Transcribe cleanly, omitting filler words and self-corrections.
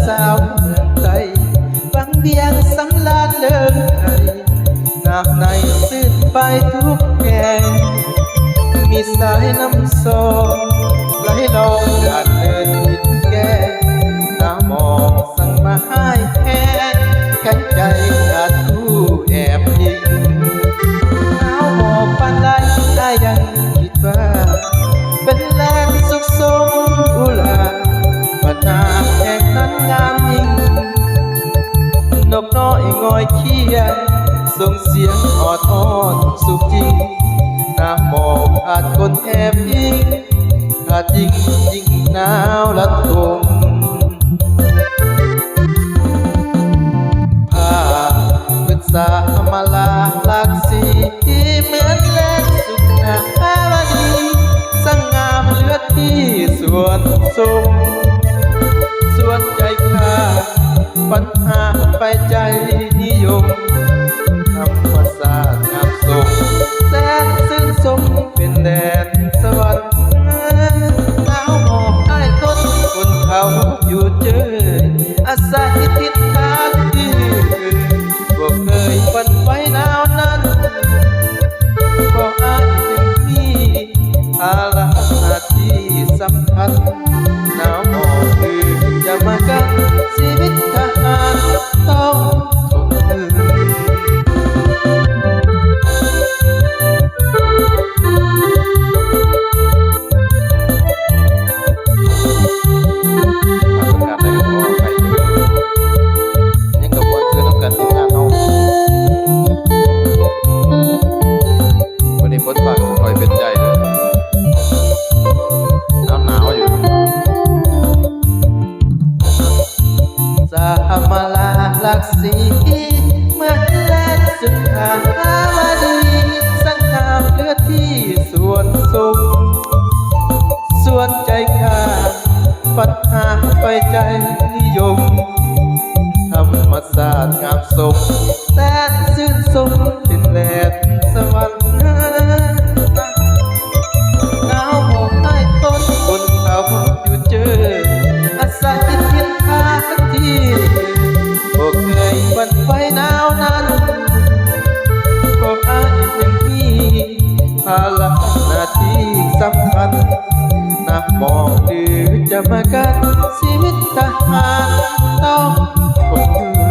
สาวเมืองไทยฟังเบียงสำลาดเลิงไทยน้ำในซื่นไปทุกแก่งมีสายน้ำซองไหลลงด่านเดินหินแก่น้ำหมอกสั่งมาให้แค่แข็งใจขาดผู้แอบยิงน้ำหมอกปานใดได้ยังคิดว่าเป็นแรงสุขสมอุลาปนาแห่งนั้นงามยิ่งนกน้อยงอยเคียงส่งเสียงออดอ้อนสุขจริงน้ำหมอกขาดคนแอบยิงขาดยิ่งยิ่งหนาวละทมผ้าพฤกษามาลาหลากสีเหมือนแลกสุขนาวดีสง่างามเหลือที่ส่วนสูงส่วนใจข้าปัญหาไปใจนิยมธรรมศาสตร์งามทรงแสนซึ้งสมเป็นแดนสวรรค์หนาวหมอกใต้ต้นคนเขาอยู่เจออาศัยทิศทางที่บ่เคยฝันไว้หนาวนั้นก็อาจยังมีภาระหน้าที่สำคัญหนาวหมอกคือจะมากันชีวิตทหารต้องทนฝนฟ้าคอยเป็นใจเลยหนาวอยู่จะมาลาหลักสีเมื่อแลกสุขาวดีสังขามเลือที่ส่วนสูงส่วนใจข้าปัญหาไปใจนิยมธรรมศาสตร์งามสมแสนซื่นสมเป็นแหลกสวรรค์หนาวหมอกใต้ต้นบนเขาอยู่เจออาศัยทิศทางที่บ่เคยฝันไว้หนาวนั้นก็อาจยังมีภาระหน้าที่สำคัญนักมองหรือจะมากันชีวิตทหารต้องทน